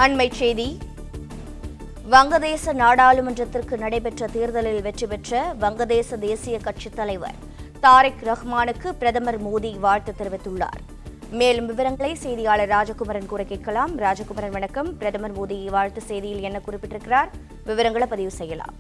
அண்மைச் செய்தி. வங்கதேச நாடாளுமன்றத்திற்கு நடைபெற்ற தேர்தலில் வெற்றி பெற்ற வங்கதேச தேசிய கட்சித் தலைவர் தாரிக் ரஹ்மானுக்கு பிரதமர் மோடி வாழ்த்து தெரிவித்துள்ளார். மேலும் விவரங்களை செய்தியாளர் ராஜகுமரன் கூற கேட்கலாம். ராஜகுமரன் வணக்கம். பிரதமர் மோடி வாழ்த்து செய்தியில் என்ன குறிப்பிட்டிருக்கிறார்? விவரங்களை பதிவு செய்யலாம்.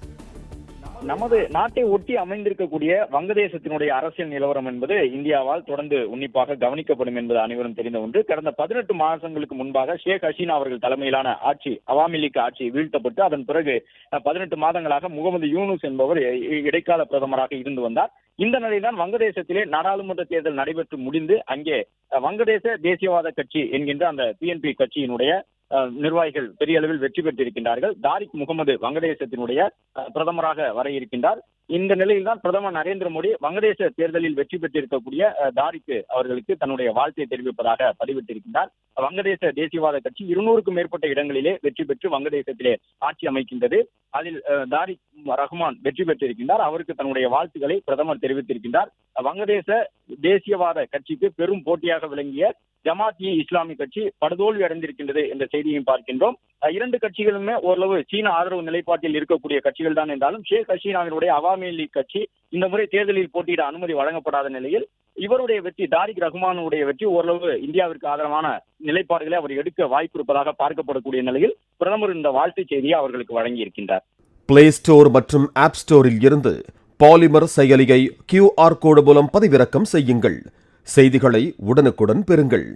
நமது நாட்டை ஒட்டி அமைந்திருக்கக்கூடிய வங்கதேசத்தினுடைய அரசியல் நிலவரம் என்பது இந்தியாவால் தொடர்ந்து உன்னிப்பாக கவனிக்கப்படும் என்பது அனைவரும் தெரிந்த ஒன்று. கடந்த 18 மாதங்களுக்கு முன்பாக ஷேக் ஹசீனா அவர்கள் தலைமையிலான ஆட்சி, அவாமி லீக் ஆட்சி வீழ்த்தப்பட்டு அதன் பிறகு 18 மாதங்களாக முகமது யூனுஸ் என்பவர் இடைக்கால பிரதமராக இருந்து வந்தார். இந்த நிலையில்தான் வங்கதேசத்திலே நாடாளுமன்ற தேர்தல் நடைபெற்று முடிந்து அங்கே வங்கதேச தேசியவாத கட்சி என்கின்ற அந்த பிஎன்பி கட்சியினுடைய நிர்வாகிகள் பெரிய அளவில் வெற்றி பெற்றிருக்கின்றார்கள். தாரிக் முகமது வங்கதேசத்தினுடைய பிரதமராக வர இருக்கின்றார். இந்த நிலையில்தான் பிரதமர் நரேந்திர மோடி வங்கதேச தேர்தலில் வெற்றி பெற்றிருக்கக்கூடிய தாரிக் அவர்களுக்கு தன்னுடைய வாழ்த்தை தெரிவிப்பதாக பதிவிட்டிருக்கின்றார். வங்கதேச தேசியவாத கட்சி 200க்கும் மேற்பட்ட இடங்களிலே வெற்றி பெற்று வங்கதேசத்திலே ஆட்சி அமைக்கின்றது. அதில் தாரிக் ரஹ்மான் வெற்றி பெற்றிருக்கின்றார். அவருக்கு தன்னுடைய வாழ்த்துக்களை பிரதமர் தெரிவித்திருக்கின்றார். வங்கதேச தேசியவாத கட்சிக்கு பெரும் போட்டியாக விளங்கிய ஜமாத்-இ இஸ்லாமி கட்சி படுதோல்வி அடைந்திருக்கின்றது என்ற செய்தியையும் பார்க்கின்றோம். இரண்டு கட்சிகளுமே ஓரளவு சீன ஆதரவு நிலைப்பாட்டில் இருக்கக்கூடிய கட்சிகள் தான் என்றாலும் ஷேக் ஹசீனாவினுடைய அவாமி லீக் கட்சி இந்த முறை தேர்தலில் போட்டியிட அனுமதி வழங்கப்படாத நிலையில் இவருடைய வெற்றி, தாரிக் ரஹ்மானுடைய வெற்றி ஓரளவு இந்தியாவிற்கு ஆதரவான நிலைப்பாடுகளை அவர் எடுக்க வாய்ப்பு இருப்பதாக பார்க்கப்படக்கூடிய நிலையில் பிரதமர் இந்த வாழ்த்து செய்தியை அவர்களுக்கு வழங்கியிருக்கின்றார். பிளே ஸ்டோர் மற்றும் ஆப் ஸ்டோரில் இருந்து பாலிமர் செயலியை QR கோடு மூலம் பதிவிறக்கம் செய்யுங்கள். செய்திகளை உடனுக்குடன் பெறுங்கள்.